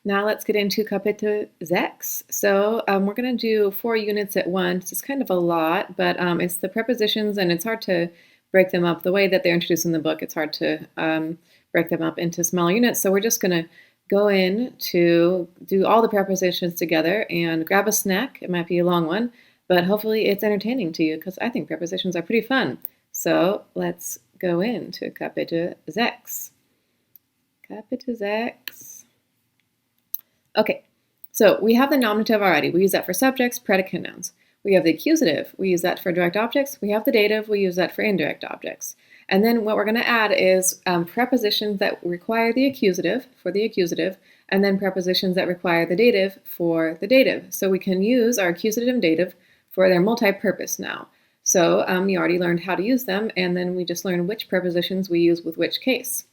Now let's get into Kapitel 6. So we're going to do 4 units at once. It's kind of a lot, but it's the prepositions and it's hard to break them up. The way that they're introduced in the book, it's hard to break them up into smaller units. So we're just going to go in to do all the prepositions together and grab a snack. It might be a long one, but hopefully it's entertaining to you because I think prepositions are pretty fun. So let's go into Kapitel 6. Kapitel 6. Okay, so we have the nominative already. We use that for subjects, predicate nouns. We have the accusative. We use that for direct objects. We have the dative. We use that for indirect objects. And then what we're going to add is prepositions that require the accusative for the accusative, and then prepositions that require the dative for the dative. So we can use our accusative and dative for their multi-purpose now. So you already learned how to use them, and then we just learned which prepositions we use with which case.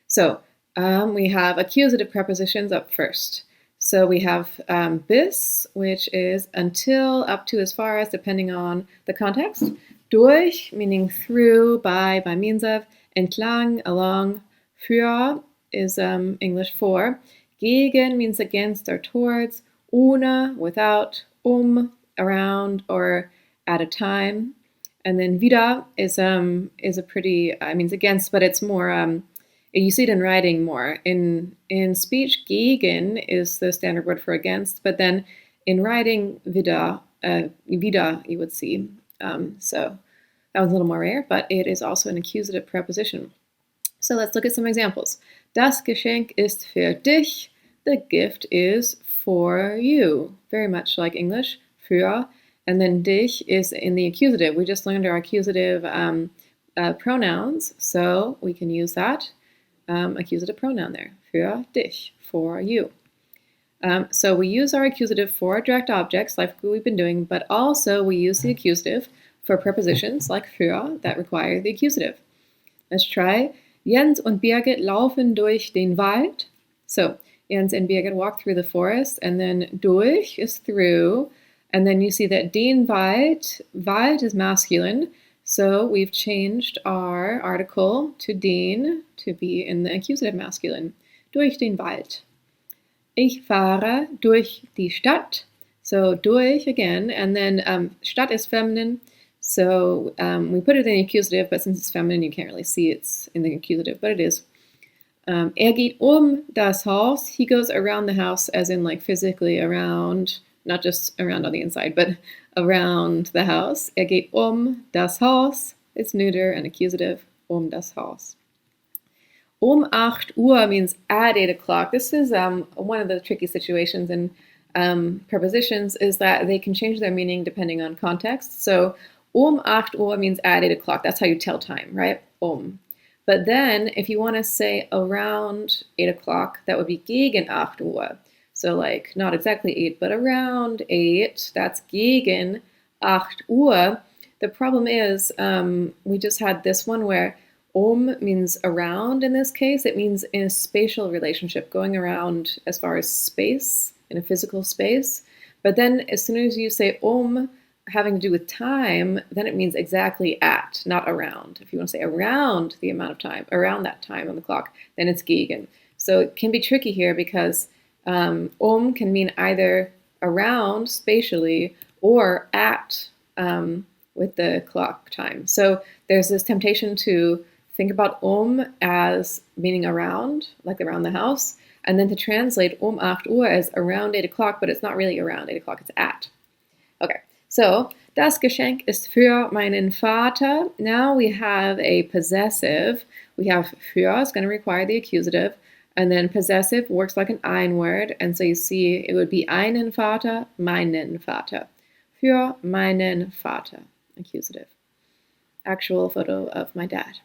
So we have accusative prepositions up first. So we have bis, which is until, up to, as far as, depending on the context. Durch, meaning through, by means of. Entlang, along. Für is English for. Gegen means against or towards. Ohne, without. Around, or at a time. And then wieder is a pretty, means against, but it's more, you see it in writing more. In speech, gegen is the standard word for against, but then in writing, wieder you would see. So that was a little more rare, but it is also an accusative preposition. So let's look at some examples. Das Geschenk ist für dich. The gift is for you. Very much like English, für. And then dich is in the accusative. We just learned our accusative pronouns, so we can use that. Accusative pronoun there, für dich, for you. So we use our accusative for direct objects like we've been doing, but also we use the accusative for prepositions like für that require the accusative. Let's try. Jens und Birgit laufen durch den Wald. So Jens and Birgit walk through the forest, and then durch is through, and then you see that den Wald is masculine. So we've changed our article to den to be in the accusative masculine. Durch den Wald. Ich fahre durch die Stadt. So durch again, and then Stadt is feminine. So we put it in the accusative, but since it's feminine, you can't really see it's in the accusative, but it is. Geht das Haus. He goes around the house, as in like physically around, not just around on the inside, but around the house. Geht das Haus. It's neuter and accusative. Das Haus. 8 Uhr means at 8 o'clock. This is one of the tricky situations in prepositions, is that they can change their meaning depending on context. So 8 Uhr means at 8 o'clock. That's how you tell time, right? But then if you want to say around 8 o'clock, that would be gegen 8 Uhr. So like not exactly 8, but around 8, that's gegen 8 Uhr. The problem is we just had this one where means around in this case. It means in a spatial relationship, going around as far as space, in a physical space. But then as soon as you say having to do with time, then it means exactly at, not around. If you want to say around the amount of time, around that time on the clock, then it's gegen. So it can be tricky here because can mean either around spatially or at with the clock time. So there's this temptation to think about as meaning around, like around the house, and then to translate 8 Uhr as around 8 o'clock, but it's not really around 8 o'clock, it's at. Okay, so das Geschenk ist für meinen Vater. Now we have a possessive. We have für, is going to require the accusative, and then possessive works like an ein word, and so you see it would be einen Vater, meinen Vater. Für meinen Vater, accusative. Actual photo of my dad.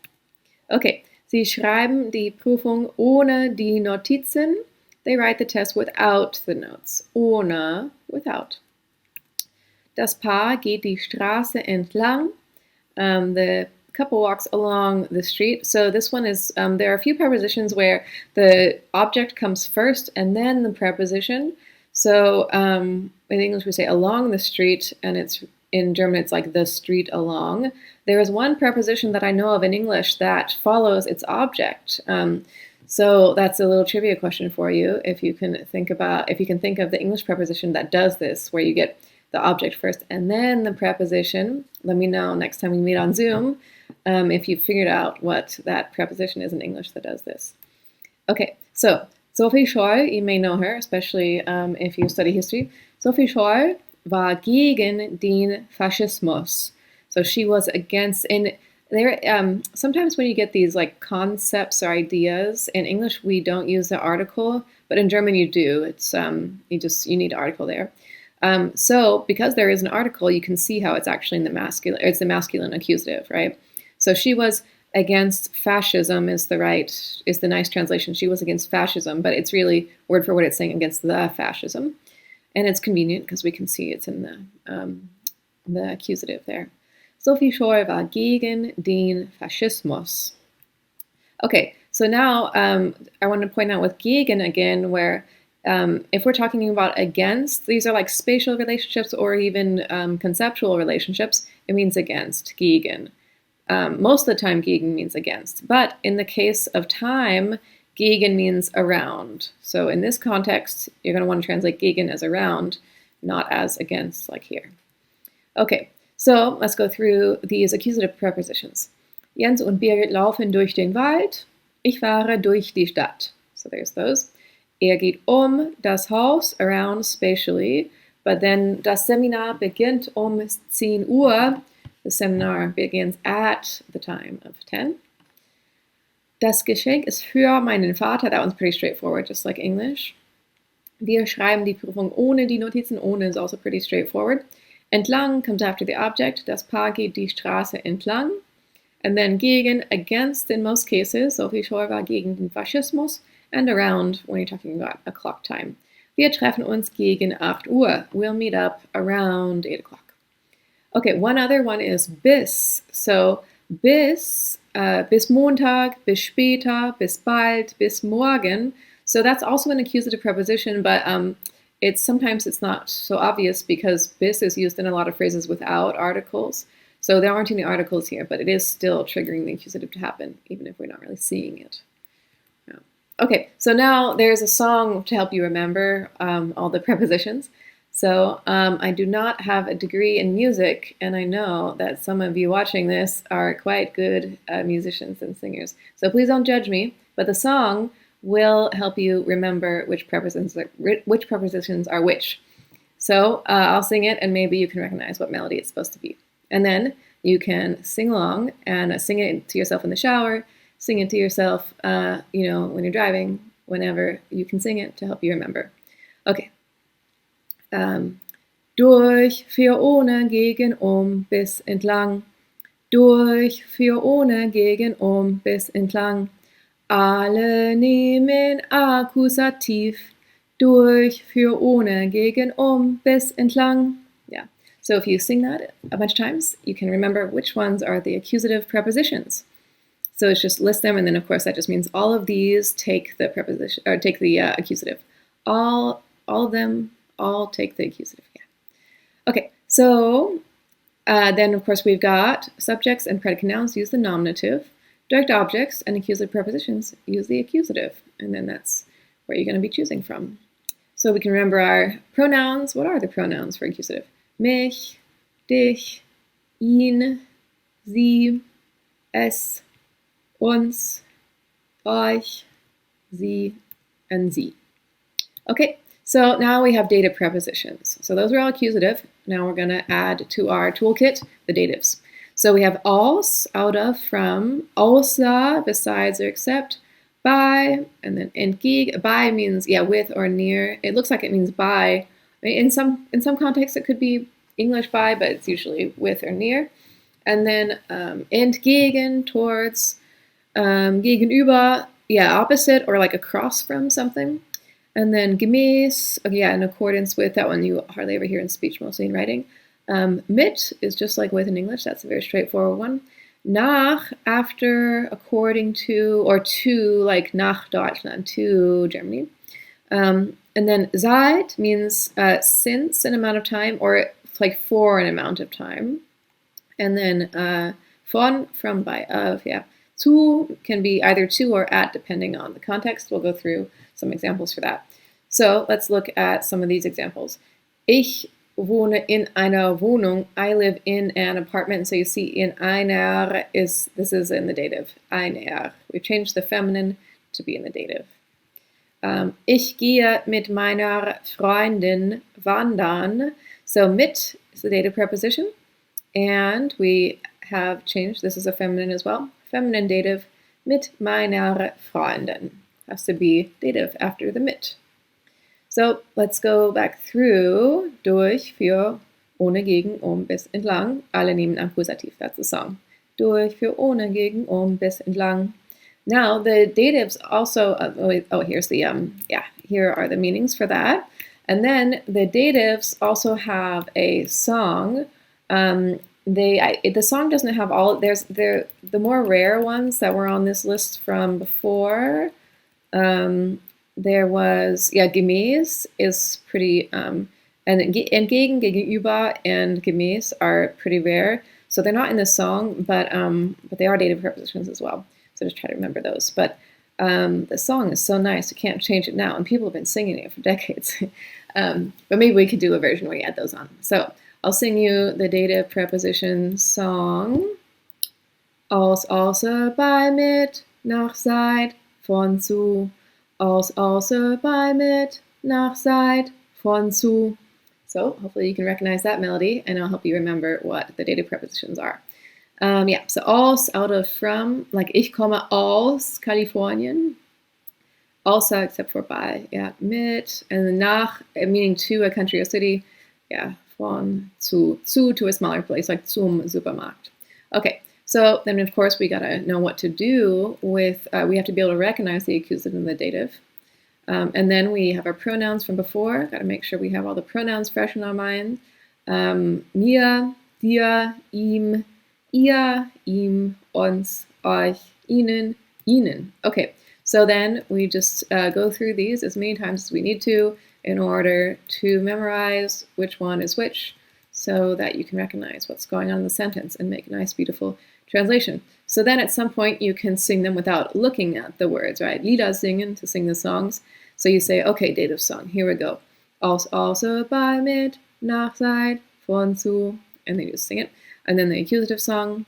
Okay, Sie schreiben die Prüfung ohne die Notizen. They write the test without the notes. Ohne, without. Das Paar geht die Straße entlang. The couple walks along the street. So this one is, there are a few prepositions where the object comes first and then the preposition. So in English we say along the street, and it's in German it's like the street along. There is one preposition that I know of in English that follows its object. So that's a little trivia question for you. If you can think of the English preposition that does this, where you get the object first and then the preposition, let me know next time we meet on Zoom if you figured out what that preposition is in English that does this. Okay, so Sophie Scholl, you may know her, especially if you study history. Sophie Scholl war gegen den Faschismus. So she was against, and there, sometimes when you get these like concepts or ideas, in English we don't use the article, but in German you do. It's you need an article there. So because there is an article, you can see how it's actually in the masculine. It's the masculine accusative, right? So she was against fascism is the nice translation. She was against fascism, but it's really word for word. It's saying against the fascism, and it's convenient because we can see it's in the accusative there. Sophie Scholl war gegen den Faschismus. Okay, so now I want to point out with gegen again, where if we're talking about against, these are like spatial relationships or even conceptual relationships, it means against, gegen. Most of the time, gegen means against. But in the case of time, gegen means around. So in this context, you're going to want to translate gegen as around, not as against, like here. Okay, so let's go through these accusative prepositions. Jens und Birgit laufen durch den Wald. Ich fahre durch die Stadt. So there's those. Geht das Haus, around spatially. But then das Seminar beginnt 10 Uhr. The seminar begins at the time of 10. Das Geschenk ist für meinen Vater. That one's pretty straightforward, just like English. Wir schreiben die Prüfung ohne die Notizen. Ohne is also pretty straightforward. Entlang comes after the object. Das Paar geht die Straße entlang. And then gegen, against in most cases. Sophie Scholl war gegen den Faschismus. And around when you're talking about a clock time. Wir treffen uns gegen 8 Uhr. We'll meet up around 8 o'clock. Okay, one other one is bis. So bis Montag, bis später, bis bald, bis morgen. So that's also an accusative preposition, but sometimes it's not so obvious because bis is used in a lot of phrases without articles. So there aren't any articles here, but it is still triggering the accusative to happen, even if we're not really seeing it. Yeah. Okay, so now there's a song to help you remember all the prepositions. So I do not have a degree in music, and I know that some of you watching this are quite good musicians and singers. So please don't judge me, but the song will help you remember which prepositions are which. So I'll sing it, and maybe you can recognize what melody it's supposed to be. And then you can sing along and sing it to yourself in the shower, sing it to yourself, when you're driving, whenever you can sing it to help you remember. Okay. Durch, für, ohne, gegen, bis, entlang. Durch, für, ohne, gegen, bis, entlang. Alle nehmen Akkusativ. Durch, für, ohne, gegen, bis, entlang. Yeah. So if you sing that a bunch of times, you can remember which ones are the accusative prepositions. So it's just list them, and then of course that just means all of these take the preposition or take the accusative. All of them. All take the accusative. Yeah. Okay, so then of course we've got subjects and predicate nouns use the nominative, direct objects and accusative prepositions use the accusative, and then that's where you're going to be choosing from. So we can remember our pronouns. What are the pronouns for accusative? Mich, dich, ihn, sie, es, uns, euch, sie, and sie. Okay. So now we have dative prepositions. So those are all accusative. Now we're going to add to our toolkit the datives. So we have aus, out of, from, außer, besides or except, by, and then entgegen. By means, with or near. It looks like it means by. In some contexts it could be English by, but it's usually with or near. And then entgegen, towards, gegenüber, opposite or like across from something. And then gemäß, in accordance with, that one you hardly ever hear in speech, mostly in writing. Mit is just like with in English, that's a very straightforward one. Nach, after, according to, or to, like nach Deutschland, to Germany. And then seit means since an amount of time, or like for an amount of time. And then von, from, by, of, Zu can be either to or at, depending on the context. We'll go through some examples for that. So let's look at some of these examples. Ich wohne in einer Wohnung. I live in an apartment. So you see in einer this is in the dative. Einer. We've changed the feminine to be in the dative. Ich gehe mit meiner Freundin wandern. So mit is the dative preposition. And we have changed, this is a feminine as well. Feminine dative, mit meiner Freundin. Has to be dative after the mit. So let's go back through. Durch, für, ohne, gegen, bis, entlang. Alle nehmen Akkusativ. That's the song. Durch, für, ohne, gegen, bis, entlang. Now the datives also, here's the, here are the meanings for that. And then the datives also have a song. The song doesn't have all, the more rare ones that were on this list from before. There was, gemäß is pretty, and entgegen, gegenüber, and gemäß are pretty rare. So they're not in the song, but they are dative prepositions as well. So just try to remember those. But the song is so nice, you can't change it now. And people have been singing it for decades. But maybe we could do a version where you add those on. So I'll sing you the dative preposition song. Als, außer, bei, mit, nach, seit, von, zu. Als, außer, bei, mit, nach, seit, von, zu. So hopefully you can recognize that melody, and I'll help you remember what the dative prepositions are. So aus, out of, from, like ich komme aus Kalifornien. Also, except for by, mit, and then nach, meaning to a country or city, von, zu a smaller place, like zum Supermarkt. Okay, so then of course we gotta know what to do with, we have to be able to recognize the accusative and the dative. And then we have our pronouns from before, gotta make sure we have all the pronouns fresh in our mind. Mir, dir, ihm, ihr, ihm, uns, euch, ihnen, ihnen. Okay, so then we just go through these as many times as we need to in order to memorize which one is which, so that you can recognize what's going on in the sentence and make a nice, beautiful translation. So then at some point you can sing them without looking at the words, right? Lieder singen, to sing the songs. So you say, okay, dative song, here we go. Aus, außer, bei, mit, nach, seit, von, zu, and then you just sing it. And then the accusative song,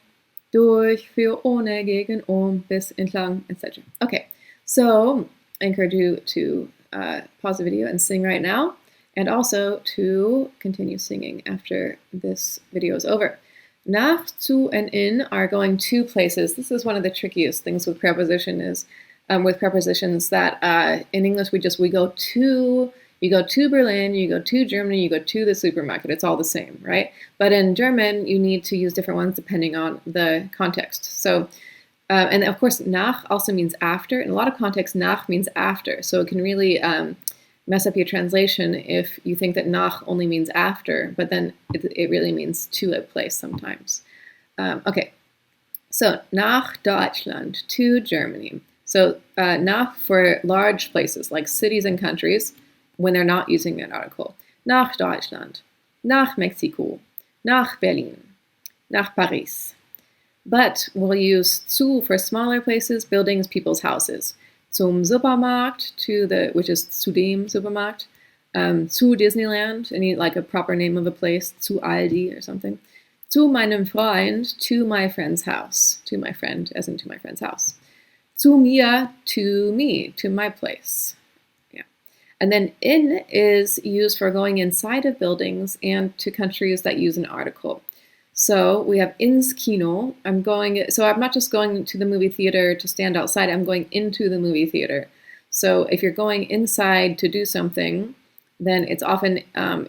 durch, für, ohne, gegen, bis, entlang, etc. Okay, so I encourage you to pause the video and sing right now, and also to continue singing after this video is over. Nach, zu, and in are going to places. This is one of the trickiest things with preposition is with prepositions that in English we go to. You go to Berlin, you go to Germany, you go to the supermarket. It's all the same, right? But in German, you need to use different ones depending on the context. So, and of course, nach also means after. In a lot of contexts, nach means after. So it can really mess up your translation if you think that nach only means after, but then it really means to a place sometimes. Okay, so nach Deutschland, to Germany. So nach for large places like cities and countries, when they're not using an article. Nach Deutschland, nach Mexico, nach Berlin, nach Paris. But we'll use zu for smaller places, buildings, people's houses. Zum Supermarkt, which is zu dem Supermarkt. Zu Disneyland, any like a proper name of a place, zu Aldi or something. Zu meinem Freund, to my friend's house. To my friend, as in to my friend's house. Zu mir, to me, to my place. And then in is used for going inside of buildings and to countries that use an article. So we have ins Kino. I'm not just going to the movie theater to stand outside, I'm going into the movie theater. So if you're going inside to do something, then it's often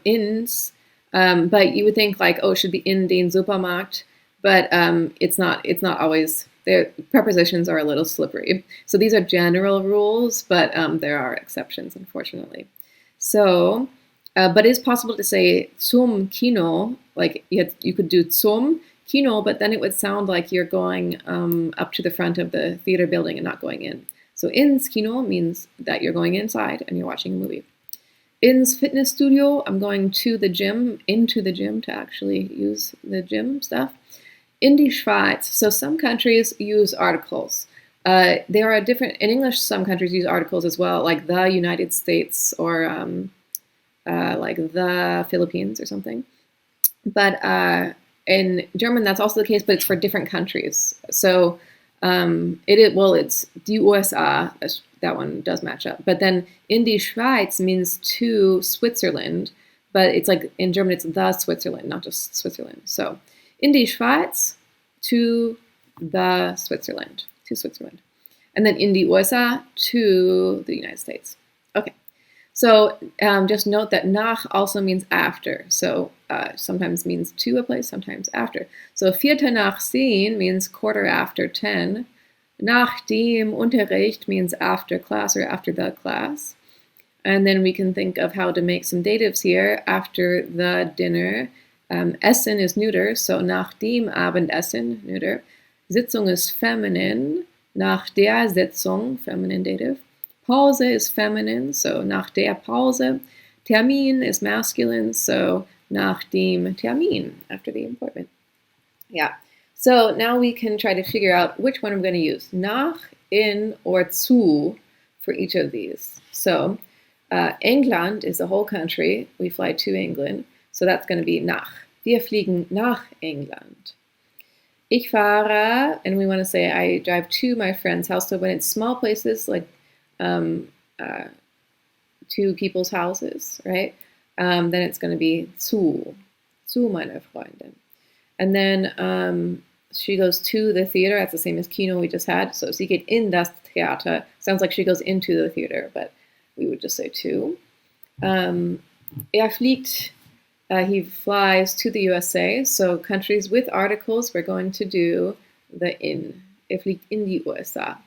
ins, but you would think like, oh, it should be in den Supermarkt, but it's not always. Their prepositions are a little slippery. So these are general rules, but there are exceptions, unfortunately. So, but it's possible to say zum Kino, like you could do zum Kino, but then it would sound like you're going up to the front of the theater building and not going in. So ins Kino means that you're going inside and you're watching a movie. Ins Fitnessstudio, I'm going to the gym, into the gym to actually use the gym stuff. In die Schweiz, so some countries use articles. There are different, in English, some countries use articles as well, like the United States or like the Philippines or something. But in German, that's also the case, but it's for different countries. So it's die USA, that one does match up. But then in die Schweiz means to Switzerland, but it's like in German, it's the Switzerland, not just Switzerland. So in die Schweiz to the Switzerland, to Switzerland. And then in die USA to the United States. Okay. So just note that nach also means after. So sometimes means to a place, sometimes after. So Viertel nach 10 means quarter after 10. Nach dem Unterricht means after class or after the class. And then we can think of how to make some datives here. After the dinner. Essen is neuter, so nach dem Abendessen, neuter. Sitzung is feminine. Nach der Sitzung, feminine dative. Pause is feminine, so nach der Pause. Termin is masculine, so nach dem Termin, after the appointment. Yeah, so now we can try to figure out which one I'm going to use, nach, in, or zu for each of these. So England is the whole country. We fly to England, so that's going to be nach. Wir fliegen nach England. Ich fahre, and we want to say I drive to my friend's house. So when it's small places, like to people's houses, right? Then it's going to be zu meiner Freundin. And then she goes to the theater. That's the same as Kino we just had. So sie geht in das Theater. Sounds like she goes into the theater, but we would just say to. Fliegt. He flies to the USA. So countries with articles, we're going to do the in. Fliegt in die USA.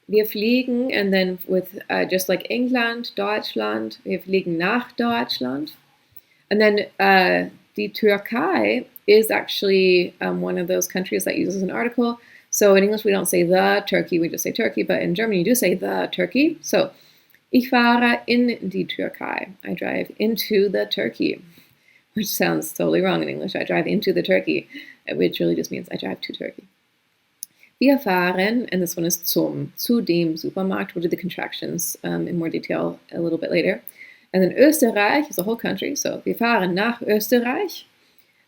Wir fliegen, and then with just like England, Deutschland, wir fliegen nach Deutschland. And then the Türkei is actually one of those countries that uses an article. So in English we don't say the Turkey, we just say Turkey, but in German you do say the Turkey. So ich fahre in die Türkei. I drive into the Turkey, which sounds totally wrong in English. I drive into the Turkey, which really just means I drive to Turkey. Wir fahren, and this one is zu dem Supermarkt. We'll do the contractions in more detail a little bit later. And then Österreich is a whole country, so wir fahren nach Österreich.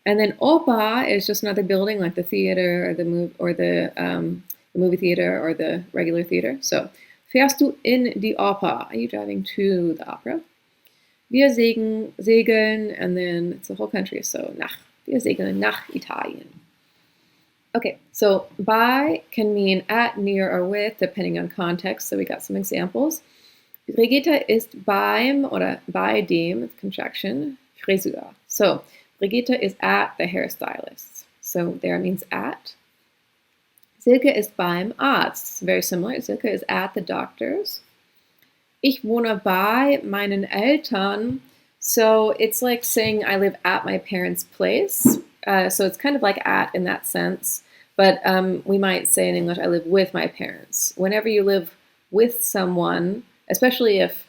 And then Oper is just another building, like the theater or the movie theater or the regular theater. So fährst du in die Oper? Are you driving to the opera? Wir segeln, and then it's a whole country, so nach. Wir segeln nach Italien. Okay, so by can mean at, near, or with, depending on context. So we got some examples. Brigitte ist beim oder bei dem, contraction, Friseur. So Brigitte is at the hairstylist. So there means at. Silke ist beim Arzt. Very similar. Silke is at the doctor's. Ich wohne bei meinen Eltern. So it's like saying I live at my parents' place. So it's kind of like at in that sense. But we might say in English, I live with my parents. Whenever you live with someone, especially if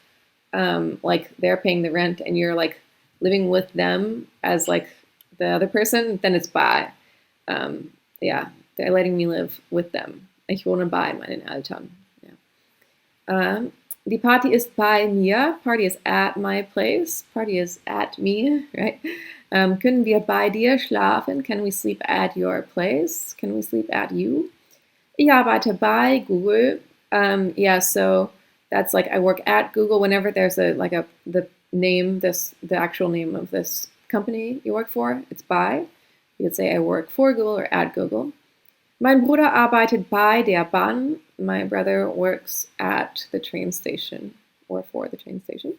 like they're paying the rent and you're like living with them as like the other person, then it's bei. Yeah, they're letting me live with them. Ich wohne bei meinen Eltern. Yeah. Die Party ist bei mir. Party is at my place. Party is at me, right? Können wir bei dir schlafen? Can we sleep at your place? Can we sleep at you? Ich arbeite bei Google. Yeah, so that's like I work at Google. Whenever there's the actual name of this company you work for, it's bei. You could say I work for Google or at Google. Mein Bruder arbeitet bei der Bahn. My brother works at the train station or for the train station.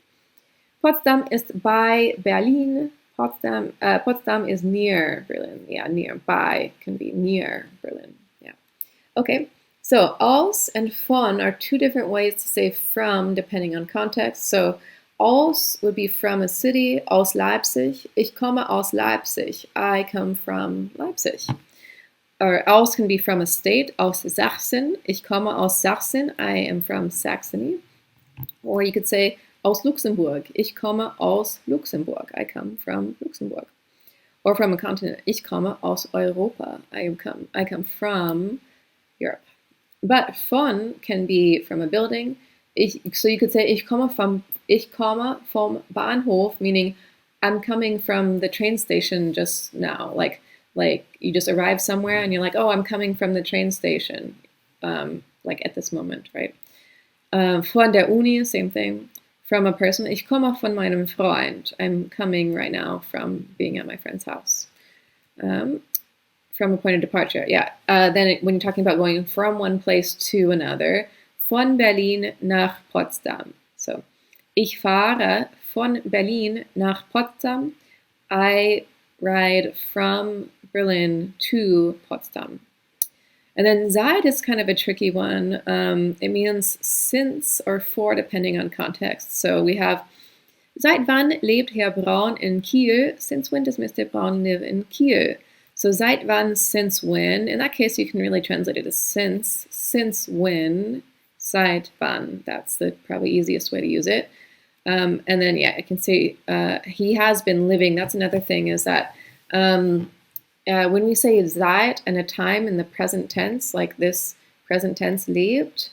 Potsdam ist bei Berlin. Potsdam is near Berlin. Yeah, near. By can be near Berlin. Yeah. Okay. So aus and von are two different ways to say from depending on context. So aus would be from a city. Aus Leipzig. Ich komme aus Leipzig. I come from Leipzig. Or aus can be from a state. Aus Sachsen. Ich komme aus Sachsen. I am from Saxony. Or you could say aus Luxemburg. Ich komme aus Luxemburg. I come from Luxemburg. or from a continent. Ich komme aus Europa. I come from Europe. But von can be from a building. So you could say ich komme vom Bahnhof, meaning I'm coming from the train station just now. Like you just arrive somewhere and you're like, oh, I'm coming from the train station, like at this moment, right? Von der Uni, same thing. From a person, ich komme von meinem Freund. I'm coming right now from being at my friend's house. From a point of departure, yeah. Then when you're talking about going from one place to another, von Berlin nach Potsdam. So, ich fahre von Berlin nach Potsdam. I ride from Berlin to Potsdam. And then seit is kind of a tricky one. It means since or for, depending on context. So we have, seit wann lebt Herr Braun in Kiel? Since when does Mr. Braun live in Kiel? So seit wann, since when. In that case, you can really translate it as since when, seit wann. That's the probably easiest way to use it. And then, yeah, I can say he has been living. That's another thing is that when we say seit and a time in the present tense, like this present tense lebt,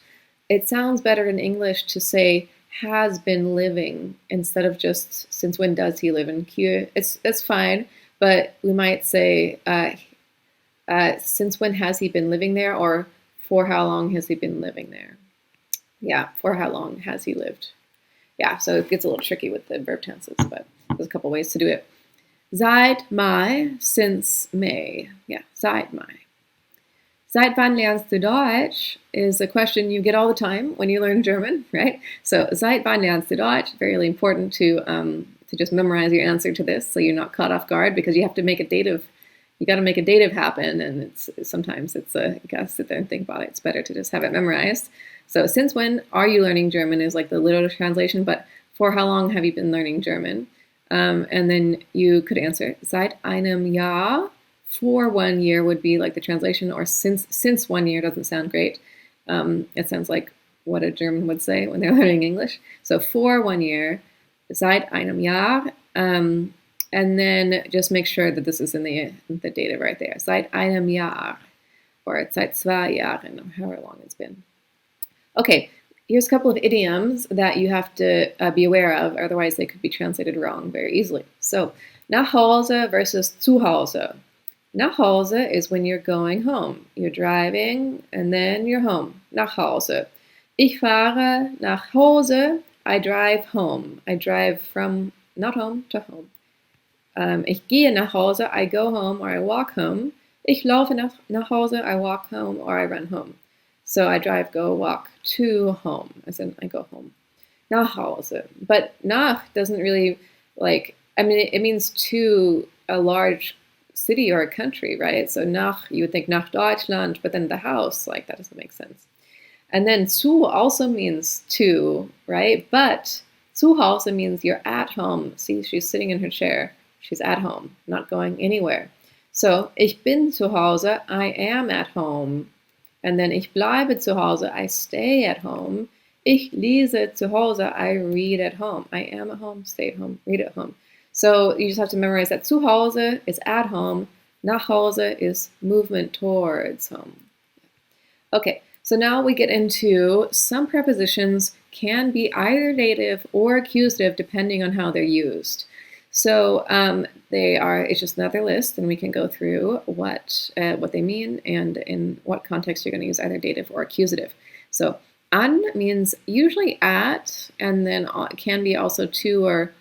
it sounds better in English to say has been living instead of just since when does he live in Kiel. It's fine, but we might say since when has he been living there, or for how long has he been living there? Yeah, for how long has he lived? Yeah, so it gets a little tricky with the verb tenses, but there's a couple ways to do it. Seit Mai, since May. Yeah, seit Mai. Seit wann lernst du Deutsch is a question you get all the time when you learn German, right? So seit wann lernst du Deutsch? Very important to just memorize your answer to this so you're not caught off guard, because you have to make a dative. You got to make a dative happen, and sometimes you got to sit there and think about it. It's better to just have it memorized. So since when are you learning German is like the literal translation, but for how long have you been learning German? And then you could answer seit einem Jahr. For 1 year would be like the translation, or since 1 year doesn't sound great. It sounds like what a German would say when they're learning English. So for 1 year, seit einem Jahr, and then just make sure that this is in the dative right there. Seit einem Jahr, or seit 2 Jahren, however long it's been. Okay, here's a couple of idioms that you have to be aware of, otherwise they could be translated wrong very easily. So, nach Hause versus zu Hause. Nach Hause is when you're going home. You're driving and then you're home. Nach Hause. Ich fahre nach Hause. I drive home. I drive from not home to home. Ich gehe nach Hause. I go home or I walk home. Ich laufe nach Hause. I walk home or I run home. So I drive, go, walk to home, as in I go home. Nach Hause. But nach doesn't really, it means to a large city or a country, right? So nach, you would think nach Deutschland, but then the house, like that doesn't make sense. And then zu also means to, right? But zu Hause means you're at home. See, she's sitting in her chair. She's at home, not going anywhere. So, ich bin zu Hause, I am at home. And then ich bleibe zu Hause, I stay at home. Ich lese zu Hause, I read at home. I am at home, stay at home, read at home. So you just have to memorize that zu Hause is at home, nach Hause is movement towards home. Okay, so now we get into some prepositions can be either dative or accusative depending on how they're used. So it's just another list, and we can go through what they mean and in what context you're going to use either dative or accusative. So an means usually at, and then can be also to or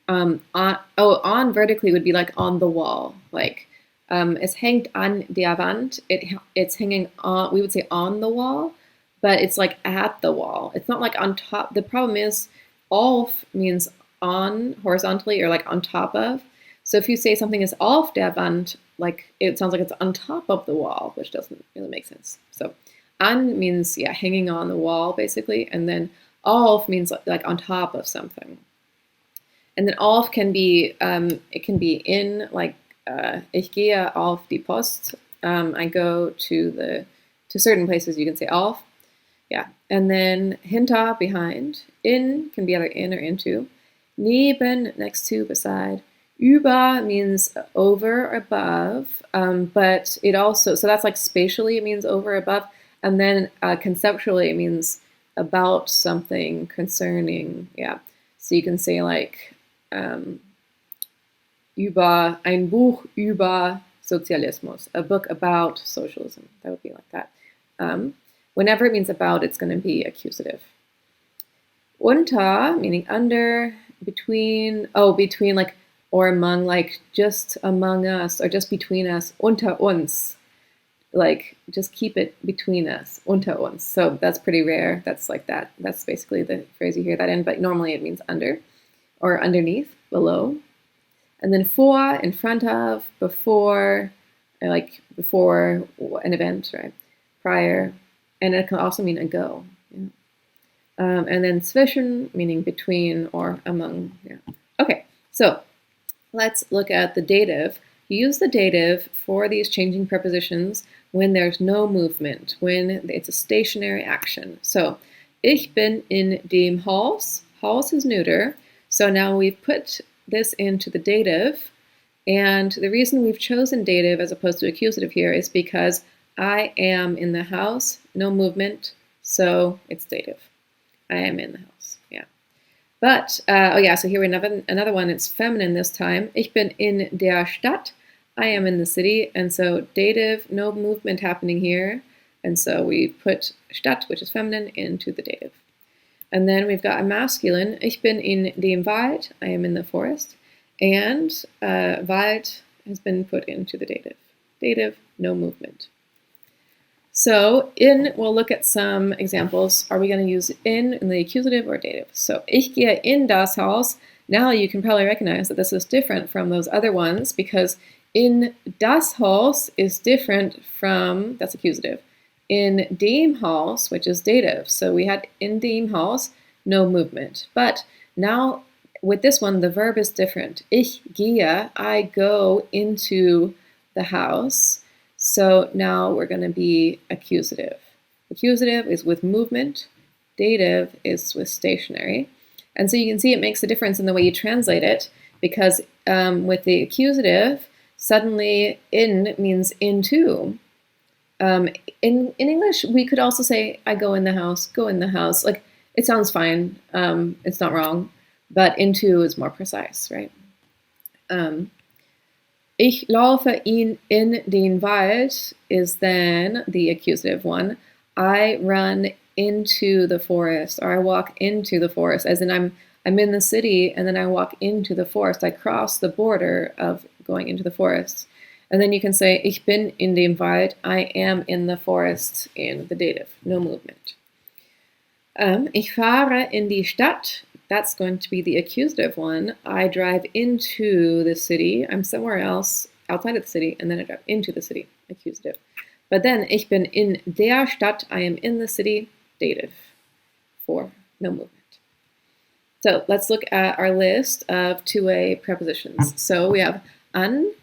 on vertically would be like on the wall. Like es hängt an der Wand. It's hanging on. We would say on the wall, but it's like at the wall. It's not like on top. The problem is auf means on horizontally or like on top of. So if you say something is auf der Wand, like it sounds like it's on top of the wall, which doesn't really make sense. So an means hanging on the wall basically, and then auf means like on top of something. And then auf can be it can be in, like ich gehe auf die Post. I go to certain places. You can say auf. Yeah, and then hinter, behind. In can be either in or into. Neben, next to, beside. Über means over or above, but it also, so that's like spatially it means over or above, and then conceptually it means about something, concerning, yeah. So you can say like über ein Buch über Sozialismus, a book about socialism. That would be like that. Whenever it means about, it's going to be accusative. Unter, meaning under, between, between like, or among, like just among us, or just between us, unter uns, like just keep it between us, unter uns. So that's pretty rare. That's like that. That's basically the phrase you hear that in, but normally it means under, or underneath, below. And then vor, in front of, before, like before an event, right? Prior. And it can also mean ago. Yeah. And then zwischen, meaning between or among. Yeah. Okay, so let's look at the dative. You use the dative for these changing prepositions when there's no movement, when it's a stationary action. So, ich bin in dem Haus. Haus is neuter. So now we've put this into the dative. And the reason we've chosen dative as opposed to accusative here is because I am in the house, no movement, so it's dative. I am in the house, yeah. But, so here we have another one. It's feminine this time. Ich bin in der Stadt. I am in the city. And so dative, no movement happening here. And so we put Stadt, which is feminine, into the dative. And then we've got a masculine. Ich bin in dem Wald. I am in the forest. And Wald has been put into the dative. Dative, no movement. So in, we'll look at some examples. Are we going to use in the accusative or dative? So ich gehe in das Haus. Now you can probably recognize that this is different from those other ones because in das Haus is different from, that's accusative, in dem Haus, which is dative. So we had in dem Haus, no movement. But now with this one, the verb is different. Ich gehe, I go into the house. So now we're going to be accusative. Accusative is with movement. Dative is with stationary. And so you can see it makes a difference in the way you translate it because with the accusative, suddenly in means into. In English, we could also say, I go in the house, go in the house. Like, it sounds fine. It's not wrong. But into is more precise, right? Ich laufe in den Wald is then the accusative one. I run into the forest, or I walk into the forest, as in I'm in the city and then I walk into the forest. I cross the border of going into the forest. And then you can say, ich bin in dem Wald, I am in the forest in the dative, no movement. Ich fahre in die Stadt. That's going to be the accusative one. I drive into the city. I'm somewhere else outside of the city, and then I drive into the city, accusative. But then, ich bin in der Stadt. I am in the city, dative, for no movement. So let's look at our list of two-way prepositions. So we have an,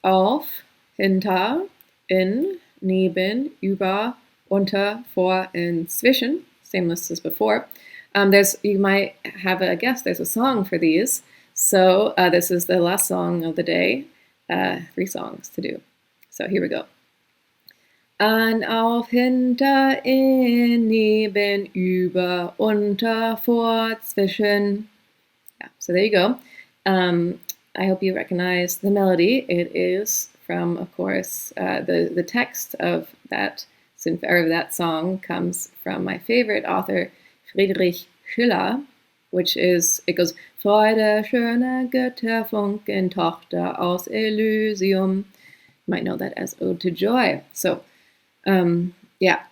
auf, hinter, in, neben, über, unter, vor, and zwischen. Same list as before. You might have a guess, there's a song for these. So this is the last song of the day. 3 songs to do. So here we go. An, auf, hinter, in, neben, über, unter, vor, zwischen. Yeah, so there you go. I hope you recognize the melody. It is from, of course, the text of that song comes from my favorite author, Friedrich Schiller, which is, it goes, Freude, schöne Götterfunken, Tochter aus Elysium. You might know that as Ode to Joy. So, yeah.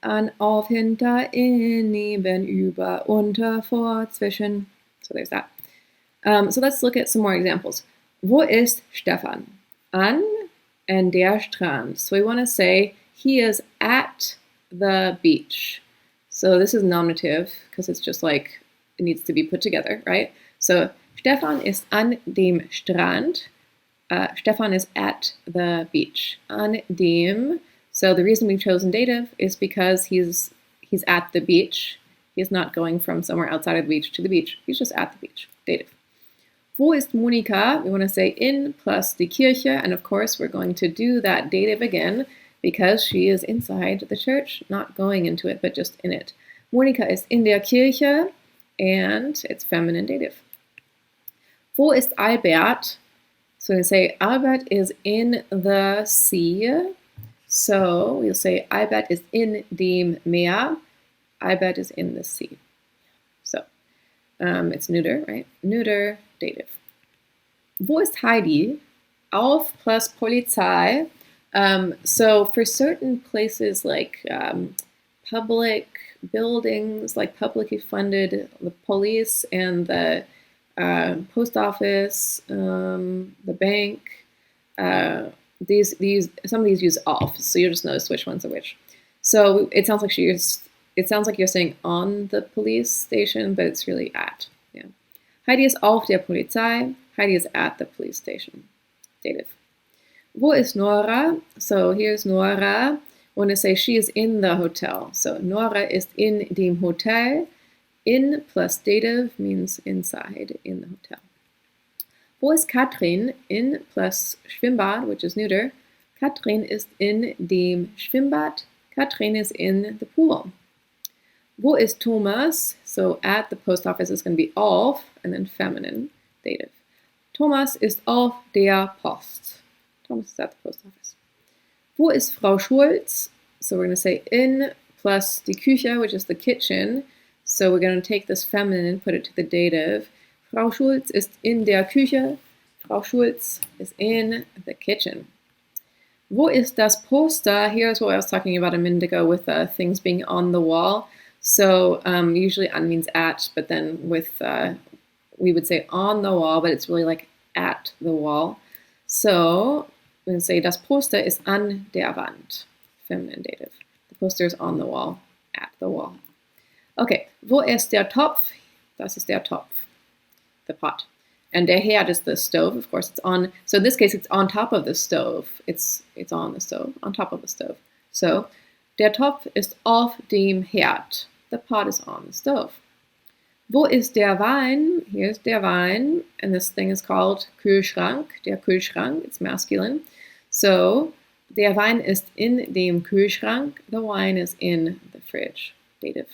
An, auf, hinter, in, neben, über, unter, vor, zwischen. So there's that. So let's look at some more examples. Wo ist Stefan? An and der Strand. So we want to say he is at the beach. So this is nominative because it's just like it needs to be put together, right? So Stefan ist an dem Strand. Stefan is at the beach. An dem. So the reason we've chosen dative is because he's at the beach. He's not going from somewhere outside of the beach to the beach. He's just at the beach. Dative. Wo ist Monika? We want to say in plus die Kirche. And of course, we're going to do that dative again because she is inside the church, not going into it, but just in it. Monika ist in der Kirche, and it's feminine dative. Wo ist Albert? So we say Albert is in the sea. So we'll say Albert is in dem Meer. Albert is in the sea. So it's neuter, right? Neuter, dative. Wo ist Heidi? Auf plus Polizei. So for certain places like public buildings, like publicly funded, the police and the post office, the bank, some of these use off, so you'll just notice which ones are which. So it sounds like you're saying on the police station, but it's really at. Yeah. Heidi ist auf der Polizei. Heidi is at the police station. Dative. Wo ist Nora? So here's Nora. When I say she is in the hotel. So Nora ist in dem Hotel. In plus dative means inside, in the hotel. Wo ist Katrin? In plus Schwimmbad, which is neuter. Katrin ist in dem Schwimmbad. Katrin is in the pool. Wo ist Thomas? So at the post office is going to be auf and then feminine, dative. Thomas ist auf der Post. Thomas is at the post office. Wo ist Frau Schulz? So we're going to say in plus die Küche, which is the kitchen. So we're going to take this feminine and put it to the dative. Frau Schulz ist in der Küche. Frau Schulz is in the kitchen. Wo ist das Poster? Here's what I was talking about a minute ago with things being on the wall. So usually an means at, but then with, we would say on the wall, but it's really like at the wall. So we're going to say das Poster ist an der Wand. Feminine dative. The poster is on the wall, at the wall. Okay, wo ist der Topf? Das ist der Topf, the pot. And der Herd is the stove, of course. It's on. So in this case, it's on top of the stove. It's on the stove, on top of the stove. So der Topf ist auf dem Herd. The pot is on the stove. Wo ist der Wein? Here's der Wein, and this thing is called Kühlschrank. Der Kühlschrank. It's masculine. So der Wein ist in dem Kühlschrank. The wine is in the fridge. Dative.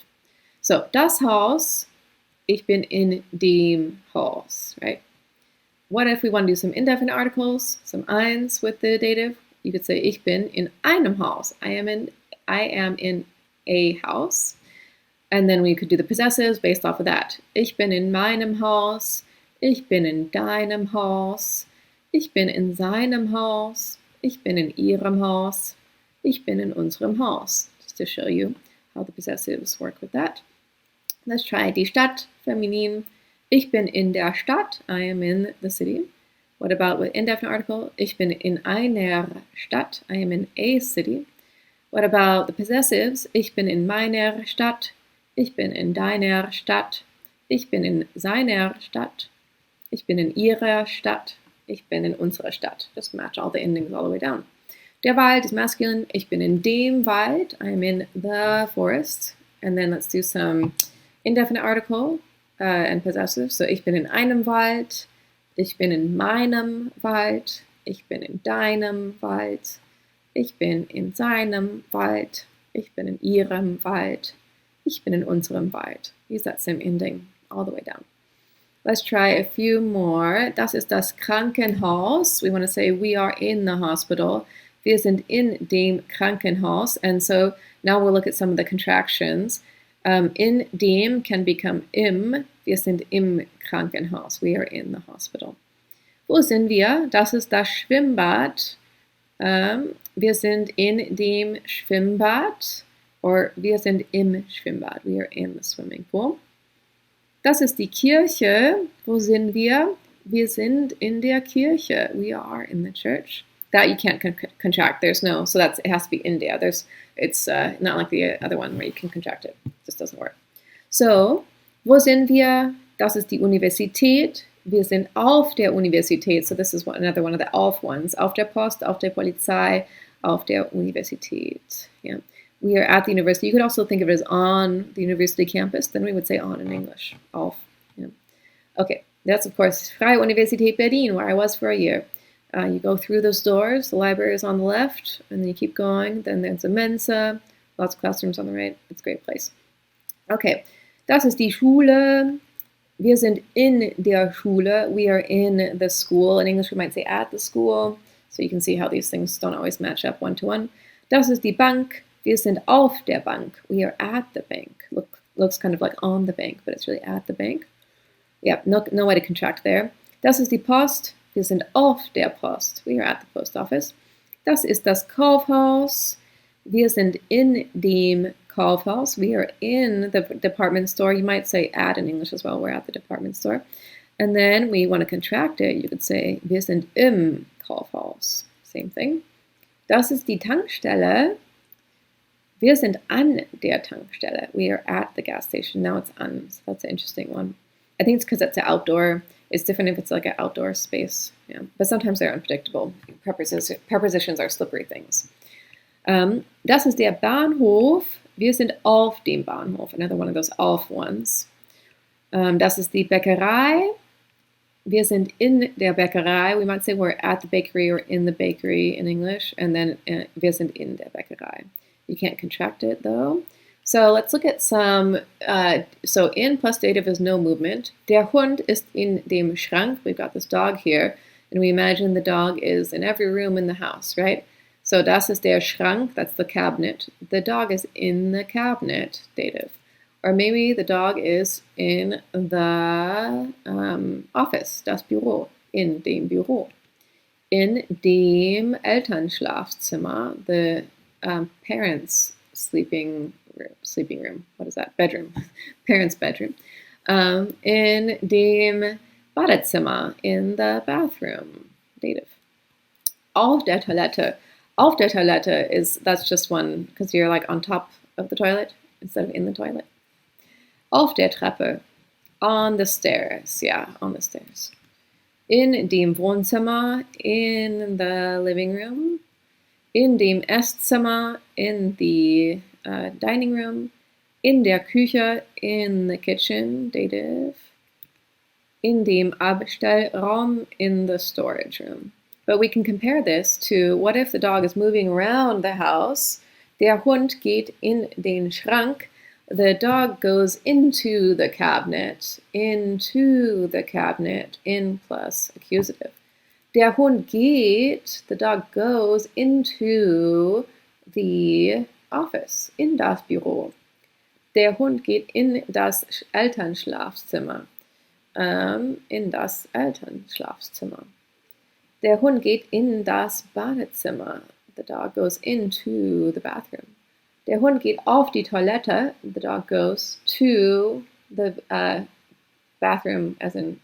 So das Haus. Ich bin in dem Haus, right? What if we want to do some indefinite articles, some eins with the dative? You could say, ich bin in einem Haus. I am in a house. And then we could do the possessives based off of that. Ich bin in meinem Haus. Ich bin in deinem Haus. Ich bin in seinem Haus. Ich bin in ihrem Haus. Ich bin in unserem Haus. Just to show you how the possessives work with that. Let's try die Stadt, feminin. Ich bin in der Stadt. I am in the city. What about with indefinite article? Ich bin in einer Stadt. I am in a city. What about the possessives? Ich bin in meiner Stadt. Ich bin in deiner Stadt. Ich bin in seiner Stadt. Ich bin in ihrer Stadt. Ich bin in unserer Stadt. Just match all the endings all the way down. Der Wald is masculine. Ich bin in dem Wald. I am in the forest. And then let's do some indefinite article and possessive. So ich bin in einem Wald. Ich bin in meinem Wald. Ich bin in deinem Wald. Ich bin in seinem Wald. Ich bin in ihrem Wald. Ich bin in unserem Wald. Use that same ending all the way down. Let's try a few more. Das ist das Krankenhaus. We want to say we are in the hospital. Wir sind in dem Krankenhaus. And so now we'll look at some of the contractions. In dem can become im. Wir sind im Krankenhaus. We are in the hospital. Wo sind wir? Das ist das Schwimmbad. Wir sind in dem Schwimmbad. Or wir sind im Schwimmbad. We are in the swimming pool. Das ist die Kirche. Wo sind wir? Wir sind in der Kirche. We are in the church. That you can't contract. There's no, so it has to be in der. It's not like the other one where you can contract it. It just doesn't work. So, wo sind wir? Das ist die Universität. Wir sind auf der Universität. So this is another one of the auf ones. Auf der Post, auf der Polizei, auf der Universität. Yeah. We are at the university. You could also think of it as on the university campus. Then we would say on in English. Auf. Yeah. Okay. That's, of course, Freie Universität Berlin, where I was for a year. You go through those doors, the library is on the left, and then you keep going. Then there's a Mensa, lots of classrooms on the right. It's a great place. Okay, das ist die Schule. Wir sind in der Schule. We are in the school. In English, we might say at the school. So you can see how these things don't always match up one-to-one. Das ist die Bank. Wir sind auf der Bank. We are at the bank. Looks kind of like on the bank, but it's really at the bank. Yeah, no way to contract there. Das ist die Post. Wir sind auf der Post. We are at the post office. Das ist das Kaufhaus. Wir sind in dem Kaufhaus. We are in the department store. You might say at in English as well. We're at the department store. And then we want to contract it. You could say wir sind im Kaufhaus. Same thing. Das ist die Tankstelle. Wir sind an der Tankstelle. We are at the gas station. Now it's an. So that's an interesting one. I think it's because it's an outdoor. It's different if it's like an outdoor space. Yeah. But sometimes they're unpredictable. Prepositions are slippery things. Das ist der Bahnhof. Wir sind auf dem Bahnhof. Another one of those auf ones. Das ist die Bäckerei. Wir sind in der Bäckerei. We might say we're at the bakery or in the bakery in English. And then wir sind in der Bäckerei. You can't contract it though. So let's look at some, so in plus dative is no movement. Der Hund ist in dem Schrank. We've got this dog here. And we imagine the dog is in every room in the house, right? So das ist der Schrank, that's the cabinet. The dog is in the cabinet, dative. Or maybe the dog is in the office, das Büro, in dem Büro. In dem Elternschlafzimmer, the parents' sleeping room. What is that? Bedroom. Parents' bedroom. In dem Badezimmer, in the bathroom, dative. Auf der Toilette. Auf der Toilette that's just one, because you're like on top of the toilet instead of in the toilet. Auf der Treppe. On the stairs. Yeah, on the stairs. In dem Wohnzimmer, in the living room. In dem Esszimmer, in the dining room. In der Küche, in the kitchen, dative. In dem Abstellraum, in the storage room. But we can compare this to what if the dog is moving around the house. Der Hund geht in den Schrank. The dog goes into the cabinet. Into the cabinet. In plus accusative. Der Hund geht, the dog goes into the office. In das Büro. Der Hund geht in das Elternschlafzimmer. In das Elternschlafzimmer. Der Hund geht in das Badezimmer. The dog goes into the bathroom. Der Hund geht auf die Toilette. The dog goes to the bathroom, as in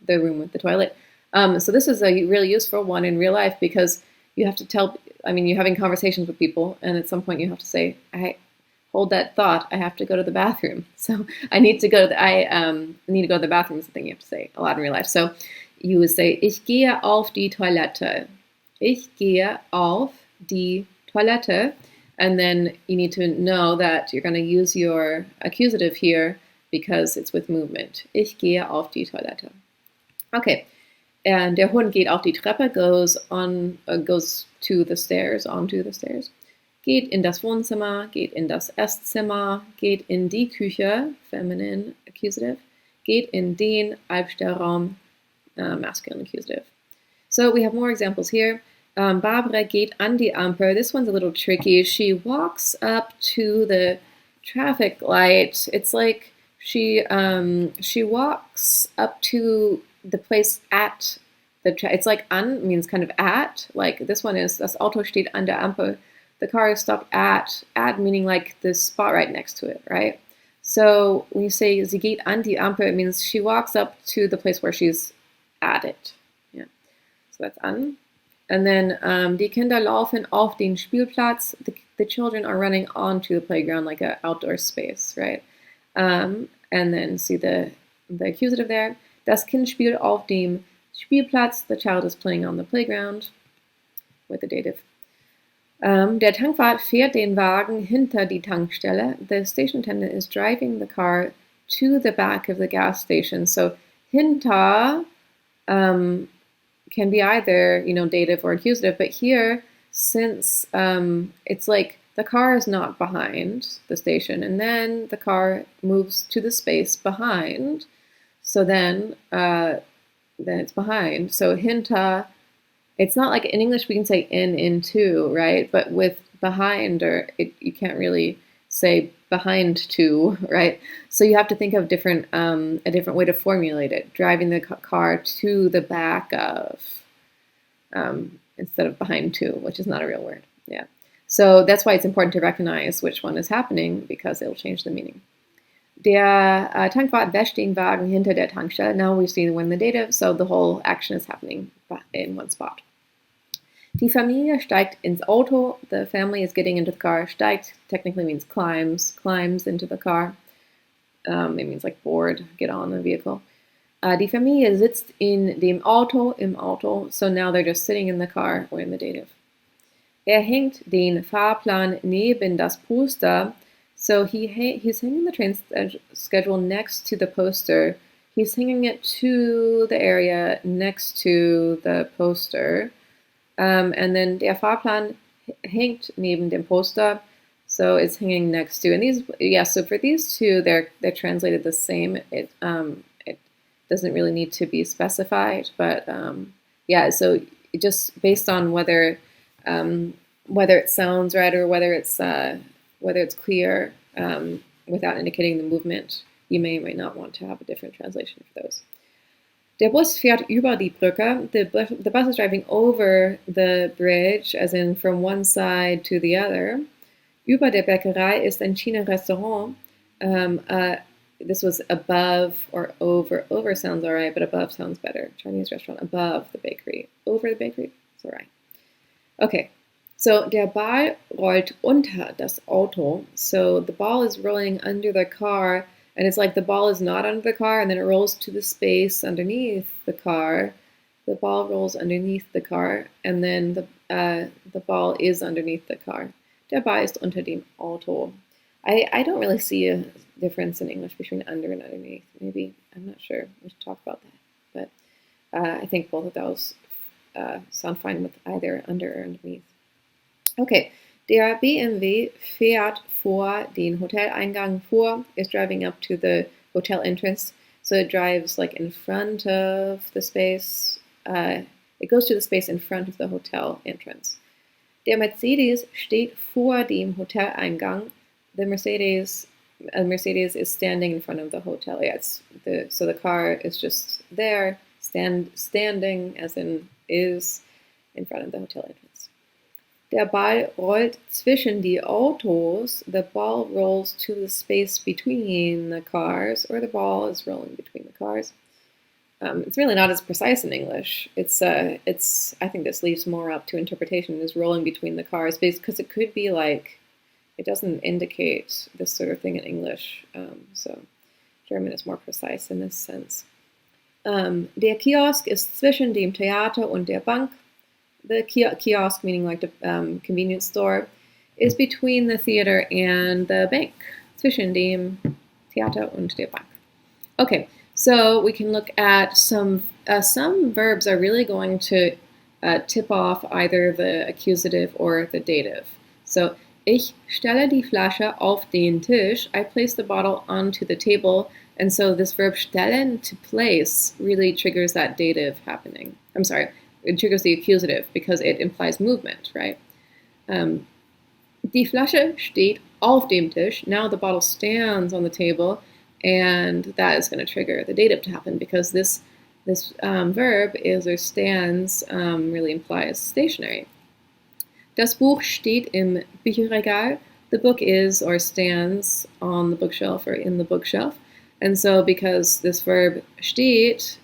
the room with the toilet. So this is a really useful one in real life because you have to you're having conversations with people, and at some point you have to say, hold that thought, I have to go to the bathroom. So I need to go to the bathroom is the thing you have to say a lot in real life. So you would say, ich gehe auf die Toilette. Ich gehe auf die Toilette. And then you need to know that you're going to use your accusative here because it's with movement. Ich gehe auf die Toilette. Okay. And der Hund geht auf die Treppe, goes to the stairs, onto the stairs. Geht in das Wohnzimmer, geht in das Esszimmer, geht in die Küche, feminine accusative. Geht in den Abstellraum, masculine accusative. So we have more examples here. Barbara geht an die Ampel. This one's a little tricky. She walks up to the traffic light. It's like she walks up to the place at it's like an means kind of at. Like this one is, das Auto steht an der Ampel. The car is stopped at meaning like the spot right next to it, right? So when you say sie geht an die Ampel, it means she walks up to the place where she's at it. Yeah. So that's an. And then die Kinder laufen auf den Spielplatz. The children are running onto the playground like an outdoor space, right? And then see the accusative there. Das Kind spielt auf dem Spielplatz. The child is playing on the playground with the dative. Der Tankwart fährt den Wagen hinter die Tankstelle. The station attendant is driving the car to the back of the gas station. So Hinter can be either, dative or accusative, but here, since it's like the car is not behind the station, and then the car moves to the space behind, so then it's behind. So hinter, it's not like in English we can say into, right? But with behind, you can't really say behind to, right? So you have to think of a different way to formulate it. Driving the car to the back of, instead of behind to, which is not a real word. Yeah. So that's why it's important to recognize which one is happening, because it'll change the meaning. Der Tankwart wäscht den Wagen hinter der Tankstelle. Now we see when the dative, so the whole action is happening in one spot. Die Familie steigt ins Auto. The family is getting into the car. Steigt technically means climbs into the car. It means like board, get on the vehicle. Die Familie sitzt in dem Auto, im Auto. So now they're just sitting in the car, or in the dative. Hängt den Fahrplan neben das Poster. So he's hanging the train schedule next to the poster. He's hanging it to the area next to the poster. And then der Fahrplan hängt neben dem Poster. So it's hanging next to. And so for these two, they're translated the same. It doesn't really need to be specified, but so just based on whether it sounds right or whether it's clear without indicating the movement, you may or may not want to have a different translation for those. Der Bus fährt über die Brücke. The bus is driving over the bridge, as in from one side to the other. Über der Bäckerei ist ein China-Restaurant. This was above or over. Over sounds all right, but above sounds better. Chinese restaurant above the bakery. Over the bakery, it's all right. Okay. So, der Ball rollt unter das Auto. So, the ball is rolling under the car, and it's like the ball is not under the car, and then it rolls to the space underneath the car. The ball rolls underneath the car, and then the ball is underneath the car. Der Ball ist unter dem Auto. I don't really see a difference in English between under and underneath. Maybe, I'm not sure. We should talk about that. But I think both of those sound fine with either under or underneath. Okay, der BMW fährt vor den Hoteleingang vor, is driving up to the hotel entrance. So it drives like in front of the space. It goes to the space in front of the hotel entrance. Der Mercedes steht vor dem Hoteleingang. The Mercedes is standing in front of the hotel. Yeah, so the car is just there, standing, as in is, in front of the hotel entrance. Der Ball rollt zwischen die Autos. The ball rolls to the space between the cars, or the ball is rolling between the cars. It's really not as precise in English. I think this leaves more up to interpretation. Is rolling between the cars, because it could be like, it doesn't indicate this sort of thing in English. So German is more precise in this sense. Der Kiosk ist zwischen dem Theater und der Bank. The kiosk, meaning like the convenience store, is between the theater and the bank. Zwischen dem Theater und der Bank. Okay, so we can look at some verbs are really going to tip off either the accusative or the dative. So, ich stelle die Flasche auf den Tisch. I place the bottle onto the table. And so this verb stellen, to place, really triggers that dative happening. I'm sorry. It triggers the accusative because it implies movement, right? Die Flasche steht auf dem Tisch. Now the bottle stands on the table, and that is going to trigger the dative to happen because this verb is or stands really implies stationary. Das Buch steht im Bücherregal. The book is or stands on the bookshelf or in the bookshelf. And so because this verb steht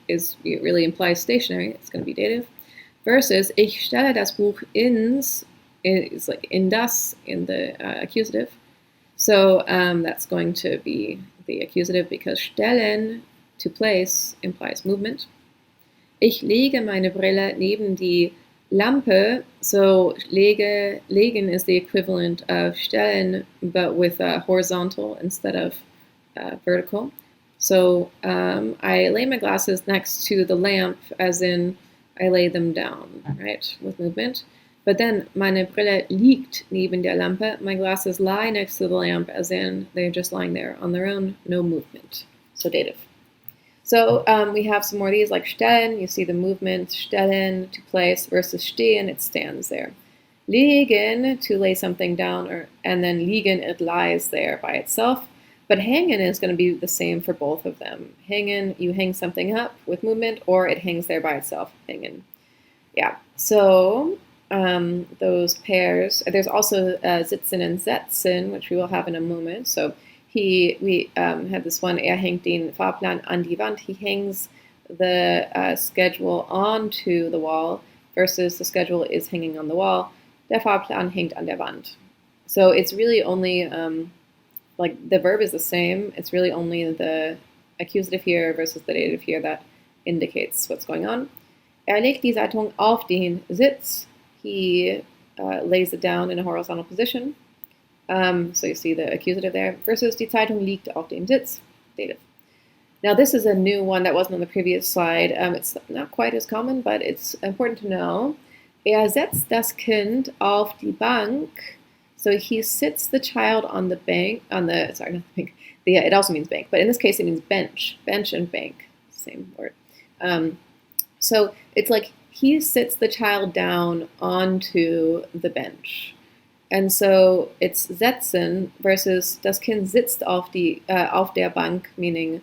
it really implies stationary, it's going to be dative. Versus ich stelle das Buch ins, is like in das, in the accusative. So that's going to be the accusative because stellen, to place, implies movement. Ich lege meine Brille neben die Lampe. So legen is the equivalent of stellen, but with horizontal instead of vertical. So I lay my glasses next to the lamp, as in I lay them down, right, with movement. But then meine Brille liegt neben der Lampe. My glasses lie next to the lamp, as in they're just lying there on their own, no movement. So dative. So we have some more of these, like stellen. You see the movement, stellen, to place, versus stehen, it stands there. Liegen, to lay something down, and then liegen, it lies there by itself. But hängen is going to be the same for both of them. Hängen, you hang something up with movement, or it hangs there by itself, hängen. Yeah, so those pairs. There's also sitzen and setzen, which we will have in a moment. So we had this one, hängt den Fahrplan an die Wand. He hangs the schedule onto the wall, versus the schedule is hanging on the wall. Der Fahrplan hängt an der Wand. So it's really only, like the verb is the same, it's really only the accusative here versus the dative here that indicates what's going on. Legt die Zeitung auf den Sitz. He lays it down in a horizontal position. So you see the accusative there. Versus die Zeitung liegt auf dem Sitz. Dative. Now this is a new one that wasn't on the previous slide. It's not quite as common, but it's important to know. Setzt das Kind auf die Bank. So he sits the child on the bank, sorry, not the bank. It also means bank, but in this case it means bench. Bench and bank, same word. So it's like he sits the child down onto the bench. And so it's setzen versus das Kind sitzt auf der Bank, meaning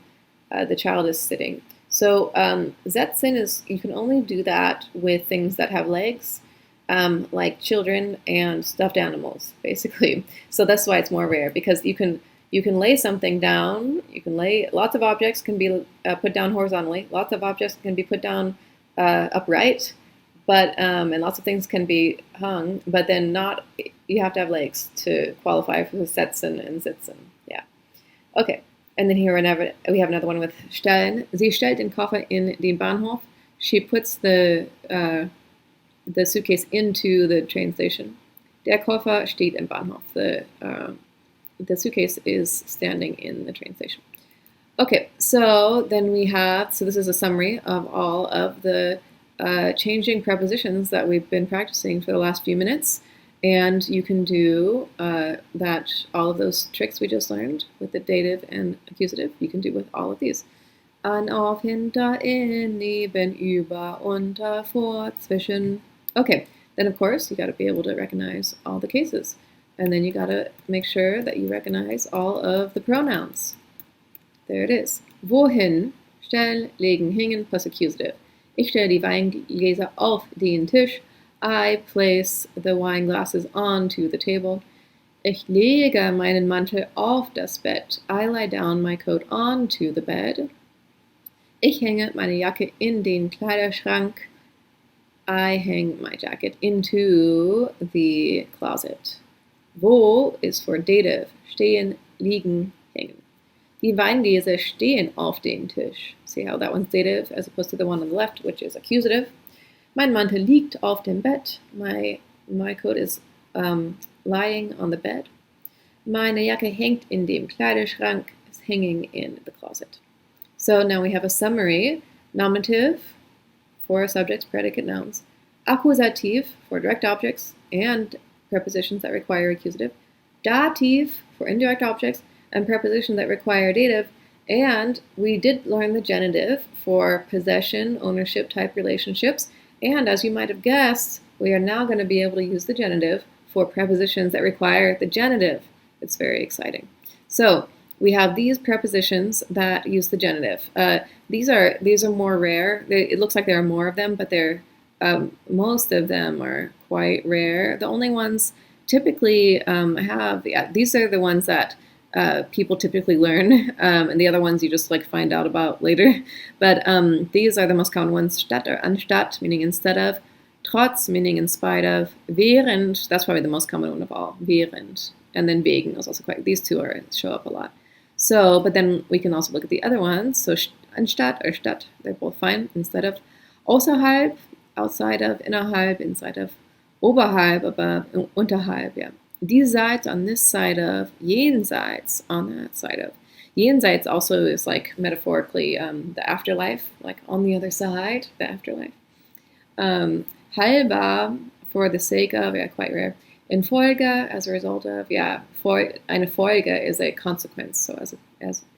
the child is sitting. So setzen is, you can only do that with things that have legs, like children and stuffed animals, basically. So that's why it's more rare, because you can lay something down. You can lay, lots of objects can be put down horizontally. Lots of objects can be put down upright, but and lots of things can be hung, but then not. You have to have legs to qualify for setzen and sitzen. Yeah. Okay. And then here we have another one with stellen. Sie stellt den Koffer in den Bahnhof. She puts the suitcase into the train station. Der Koffer steht im Bahnhof. The suitcase is standing in the train station. Okay, so then we have, so this is a summary of all of the changing prepositions that we've been practicing for the last few minutes. And you can do all of those tricks we just learned with the dative and accusative, you can do with all of these. An, auf, hinter, in, neben, über, unter, vor, zwischen. Okay, then of course you got to be able to recognize all the cases. And then you got to make sure that you recognize all of the pronouns. There it is. Wohin, stellen, legen, hängen, plus accusative. Ich stelle die Weingläser auf den Tisch. I place the wine glasses onto the table. Ich lege meinen Mantel auf das Bett. I lie down my coat onto the bed. Ich hänge meine Jacke in den Kleiderschrank. I hang my jacket into the closet. Wo is for dative. Stehen, liegen, hängen. Die Weingläser stehen auf dem Tisch. See how that one's dative as opposed to the one on the left, which is accusative. Mein Mantel liegt auf dem Bett. My coat is lying on the bed. Meine Jacke hängt in dem Kleiderschrank. Is hanging in the closet. So now we have a summary. Nominative for subjects, predicate, nouns. Accusative for direct objects and prepositions that require accusative. Dative for indirect objects and prepositions that require dative. And we did learn the genitive for possession, ownership type relationships. And as you might have guessed, we are now going to be able to use the genitive for prepositions that require the genitive. It's very exciting. So we have these prepositions that use the genitive. These are more rare. It looks like there are more of them, but most of them are quite rare. The only ones typically these are the ones that people typically learn, and the other ones you just like find out about later. But these are the most common ones: statt or anstatt, meaning instead of; trotz, meaning in spite of; während, that's probably the most common one of all, während, and then wegen is also quite. These two show up a lot. So, but then we can also look at the other ones. So anstatt or statt, they're both fine. Instead of; außerhalb, outside of; innerhalb, inside of; oberhalb, above; unterhalb, yeah. Diesseits, on this side of; jenseits, on that side of. Jenseits also is like metaphorically the afterlife, like on the other side, the afterlife. Halber, for the sake of, yeah, quite rare. In Folge, as a result of, yeah, eine Folge is a consequence, so as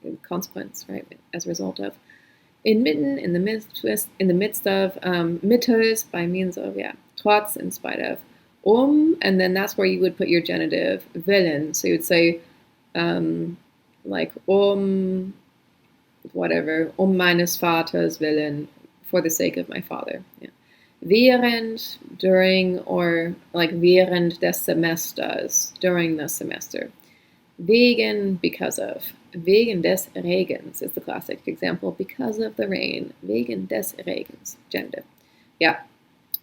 a consequence, right, as a result of. Inmitten, in the midst of, mittels, by means of, yeah, trotz, in spite of, and then that's where you would put your genitive willen. So you would say, like, whatever, meines Vaters willen, for the sake of my father. Yeah. Während, during, or like während des Semesters, during the semester. Wegen, because of. Wegen des Regens is the classic example. Because of the rain. Wegen des Regens, genitive. Yeah.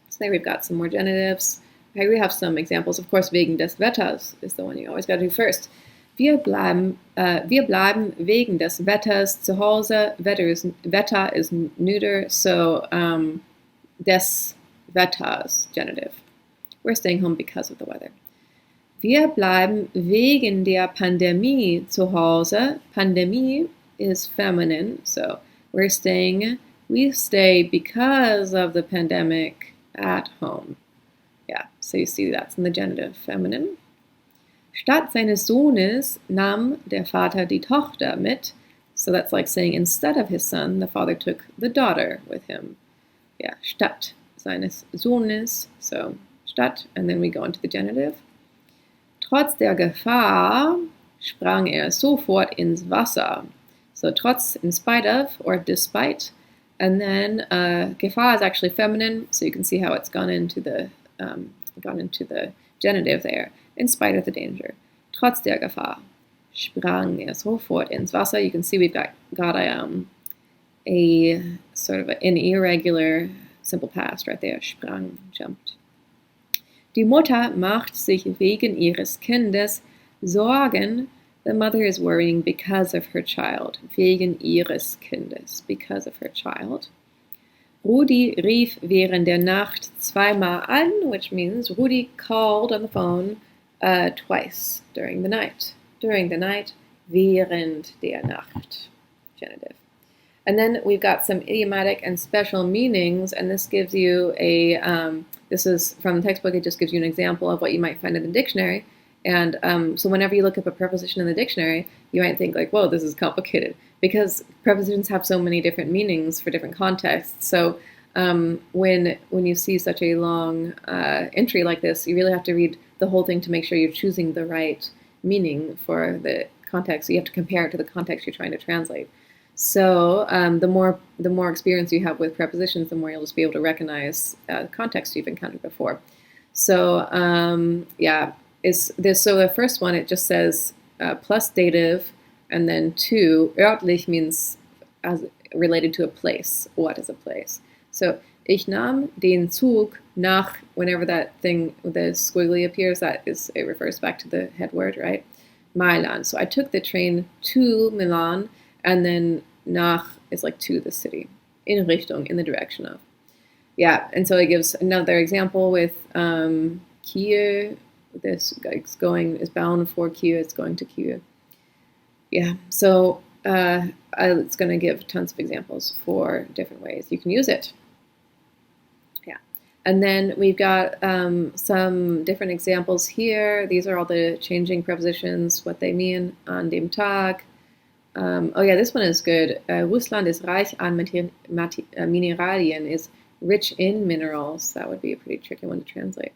So there we've got some more genitives. Okay, we have some examples. Of course, wegen des Wetters is the one you always got to do first. Wir bleiben wegen des Wetters zu Hause. Wetter is neuter, so des Wetters, genitive. We're staying home because of the weather. Wir bleiben wegen der Pandemie zu Hause. Pandemie is feminine, so we stay because of the pandemic at home. Yeah, so you see that's in the genitive feminine. Statt seines Sohnes nahm der Vater die Tochter mit. So that's like saying instead of his son, the father took the daughter with him. Yeah, statt seines Sohnes, so statt, and then we go into the genitive. Trotz der Gefahr sprang sofort ins Wasser. So trotz, in spite of, or despite, and then Gefahr is actually feminine, so you can see how it's gone into the genitive there. In spite of the danger. Trotz der Gefahr sprang sofort ins Wasser. You can see we've got a sort of an irregular simple past right there. Sprang, jumped. Die Mutter macht sich wegen ihres Kindes Sorgen. The mother is worrying because of her child. Wegen ihres Kindes, because of her child. Rudi rief während der Nacht zweimal an, which means Rudi called on the phone twice during the night. During the night, während der Nacht, genitive. And then we've got some idiomatic and special meanings, and this gives you this is from the textbook, it just gives you an example of what you might find in the dictionary. And so whenever you look up a preposition in the dictionary, you might think like, whoa, this is complicated, because prepositions have so many different meanings for different contexts. So when you see such a long entry like this, you really have to read the whole thing to make sure you're choosing the right meaning for the context. So you have to compare it to the context you're trying to translate. So the more experience you have with prepositions, the more you'll just be able to recognize context you've encountered before. So yeah, so the first one, it just says plus dative, and then to. Örtlich means as related to a place. What is a place? So ich nahm den Zug nach, whenever that thing with the squiggly appears, it refers back to the head word, right? Milan. So I took the train to Milan, and then nach is like to the city. In Richtung, in the direction of. Yeah, and so it gives another example with Kiel. This is bound for Kiel, it's going to Kiel. Yeah, so it's going to give tons of examples for different ways you can use it. Yeah, and then we've got some different examples here. These are all the changing prepositions, what they mean. An dem Tag. Oh yeah, this one is good. Russland is reich an Mineralien, is rich in minerals. That would be a pretty tricky one to translate.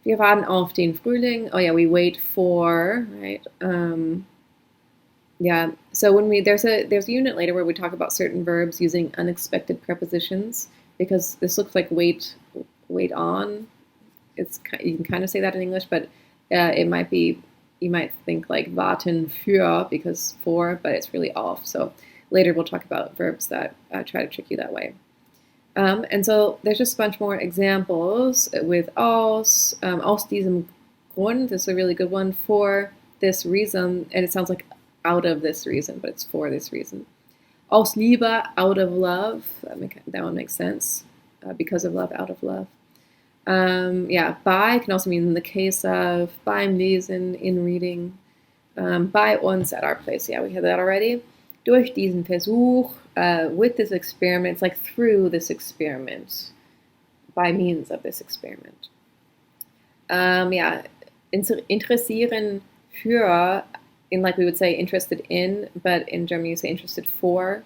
Wir warten auf den Frühling. Oh yeah, we wait for, right? Yeah, so when there's a unit later where we talk about certain verbs using unexpected prepositions, because this looks like wait on. You can kind of say that in English, but it might be, you might think like warten für, because for, but it's really auf. So later we'll talk about verbs that try to trick you that way. And so there's just a bunch more examples with aus diesem Grund. This is a really good one. For this reason, and it sounds like out of this reason, but it's for this reason. Aus Liebe, out of love. That one makes sense. Because of love, out of love. Yeah, bei can also mean in the case of, beim Lesen, in reading. By uns at our place. Yeah, we had that already. Durch diesen Versuch, with this experiment, it's like through this experiment, by means of this experiment. Yeah, interessieren für, in like we would say interested in, but in German you say interested for.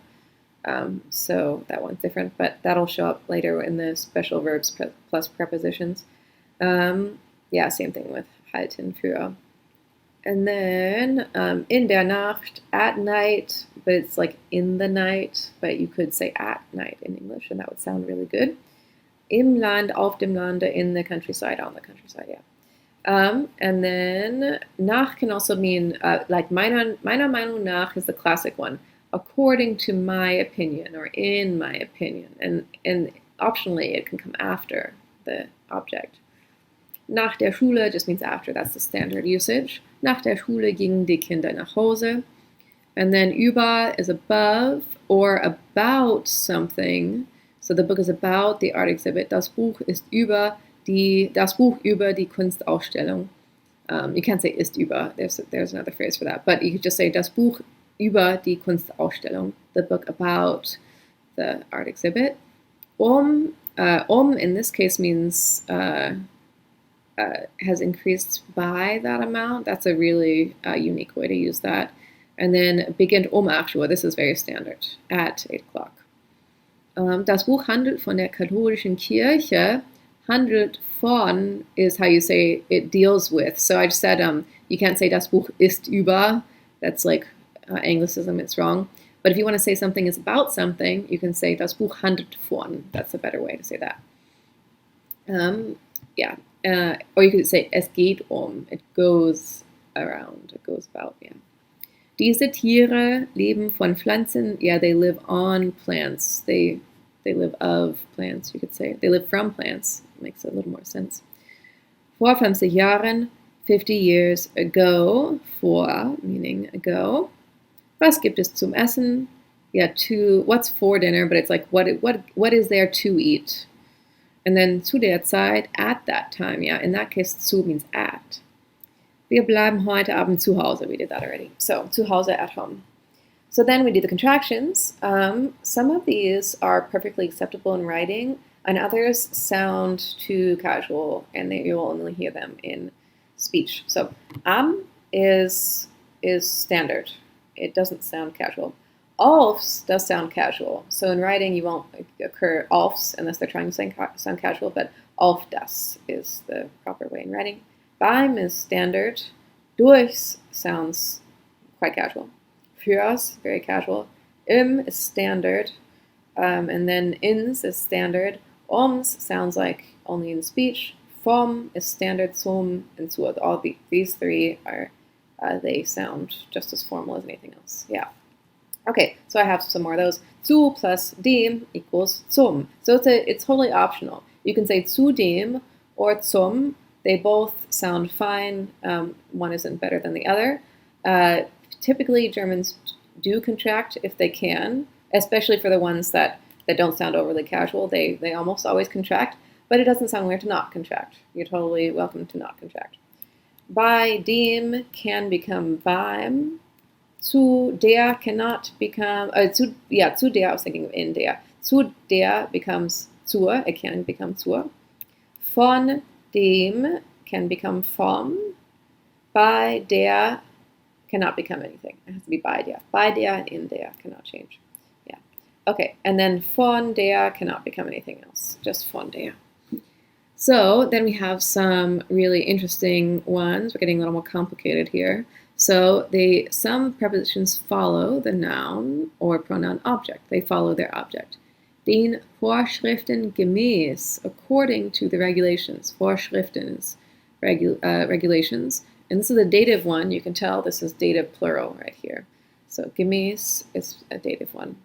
So that one's different, but that'll show up later in the special verbs plus prepositions. Yeah, same thing with halten für. And then in der Nacht, at night, but it's like in the night, but you could say at night in English, and that would sound really good. Im Land, auf dem Lande, in the countryside, on the countryside, yeah. And then nach can also mean, like meiner Meinung nach is the classic one, according to my opinion or in my opinion. And optionally, it can come after the object. Nach der Schule just means after, that's the standard usage. Nach der Schule gingen die Kinder nach Hause. And then über is above or about something. So the book is about the art exhibit. Das Buch ist das Buch über die Kunstausstellung. You can't say ist über, there's another phrase for that, but you could just say das Buch über die Kunstausstellung, the book about the art exhibit. In this case means has increased by that amount. That's a really unique way to use that. And then beginnt 8 Uhr. This is very standard, at 8 o'clock. Das Buch handelt von der katholischen Kirche. Handelt von is how you say it deals with. So I just said you can't say das Buch ist über. That's like Anglicism, it's wrong. But if you want to say something is about something, you can say das Buch handelt von. That's a better way to say that. Yeah. Or you could say es geht It goes around. It goes about, yeah. Diese Tiere leben von Pflanzen. Yeah, they live on plants. They live of plants, you could say. They live from plants. Makes a little more sense. Vor 50 Jahren, 50 years ago. Vor, meaning ago. Was gibt es zum Essen? Yeah, what's for dinner? But it's like, what is there to eat? And then zu der Zeit, at that time. Yeah, in that case, zu means at. Wir bleiben heute Abend zu Hause. We did that already. So, zu Hause, at home. So then we do the contractions. Some of these are perfectly acceptable in writing, and others sound too casual, and you'll only hear them in speech. So, is standard. It doesn't sound casual. Alfs does sound casual. So in writing, you won't occur alfs unless they're trying to sound casual, but alf das is the proper way in writing. Beim is standard. Durchs sounds quite casual. Fürs, very casual. Im is standard. And then ins is standard. Oms sounds like only in speech. Vom is standard. Zum and zu. All these three are, they sound just as formal as anything else. Yeah. Okay, so I have some more of those. Zu plus dem equals zum. So it's totally optional. You can say zu dem or zum. They both sound fine. One isn't better than the other. Typically, Germans do contract if they can, especially for the ones that don't sound overly casual. They almost always contract, but it doesn't sound weird to not contract. You're totally welcome to not contract. Bei dem can become beim. Zu der cannot become, zu der, I was thinking of in der. Zu der becomes zur, it can become zur. Von dem can become vom. Bei der cannot become anything. It has to be bei der. Bei der and in der cannot change. Yeah. Okay, and then von der cannot become anything else. Just von der. So then we have some really interesting ones. We're getting a little more complicated here. So some prepositions follow the noun or pronoun object. They follow their object. Den Vorschriften gemäß, according to the regulations. Vorschriften is regulations. And this is a dative one. You can tell this is dative plural right here. So gemäß is a dative one.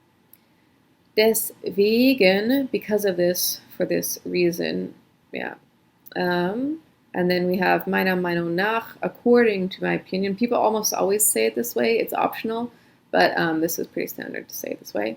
Deswegen, because of this, for this reason, yeah. And then we have meiner Meinung nach, according to my opinion. People almost always say it this way. It's optional, but this is pretty standard to say it this way.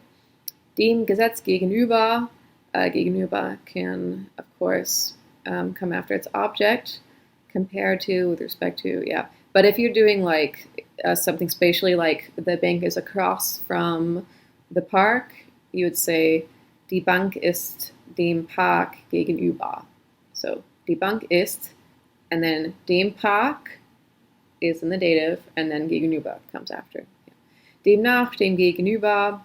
Dem Gesetz gegenüber, gegenüber can, of course, come after its object, compared to, with respect to, yeah. But if you're doing like something spatially, like the bank is across from the park, you would say, die Bank ist dem Park gegenüber. So, die Bank ist, and then dem Park is in the dative, and then gegenüber comes after. Demnach, dem gegenüber,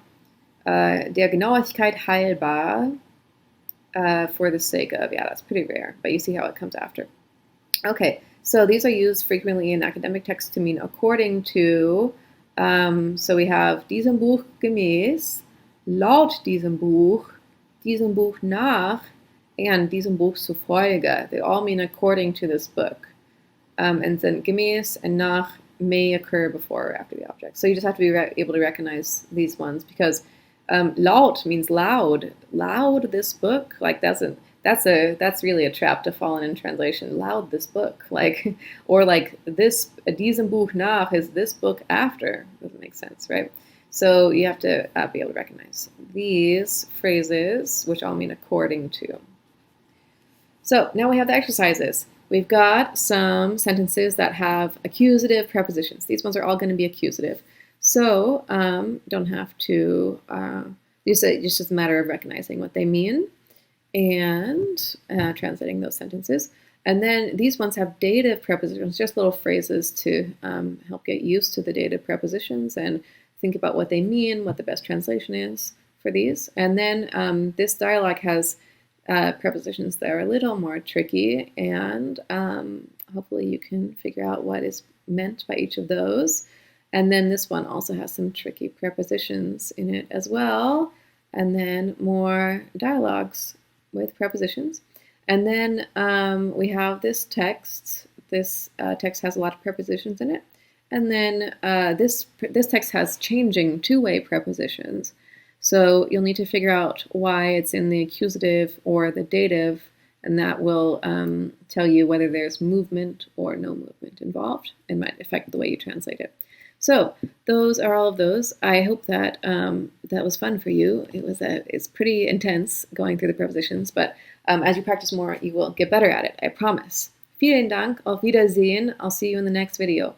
der Genauigkeit heilbar, for the sake of, yeah, that's pretty rare, but you see how it comes after. Okay, so these are used frequently in academic texts to mean according to, so we have diesem Buch gemäß, laut diesem Buch nach, and diesem Buch zufolge. They all mean according to this book. And then gemäß and nach may occur before or after the object. So you just have to be able to recognize these ones, because laut means loud. Loud this book, like that's really a trap to fall in translation. Loud this book, like, or like this diesem Buch nach is this book after. Doesn't make sense, right? So you have to be able to recognize these phrases, which all mean according to. So now we have the exercises. We've got some sentences that have accusative prepositions. These ones are all going to be accusative. So don't have to, it's just a matter of recognizing what they mean and translating those sentences. And then these ones have dative prepositions, just little phrases to help get used to the dative prepositions and think about what they mean, what the best translation is for these. And then this dialogue has prepositions that are a little more tricky, and hopefully you can figure out what is meant by each of those. And then this one also has some tricky prepositions in it as well, and then more dialogues with prepositions. And then we have this text. This text has a lot of prepositions in it. And then this text has changing two-way prepositions. So you'll need to figure out why it's in the accusative or the dative, and that will tell you whether there's movement or no movement involved and might affect the way you translate it. So those are all of those. I hope that that was fun for you. It's pretty intense going through the prepositions, but as you practice more, you will get better at it, I promise. Vielen Dank, auf Wiedersehen. I'll see you in the next video.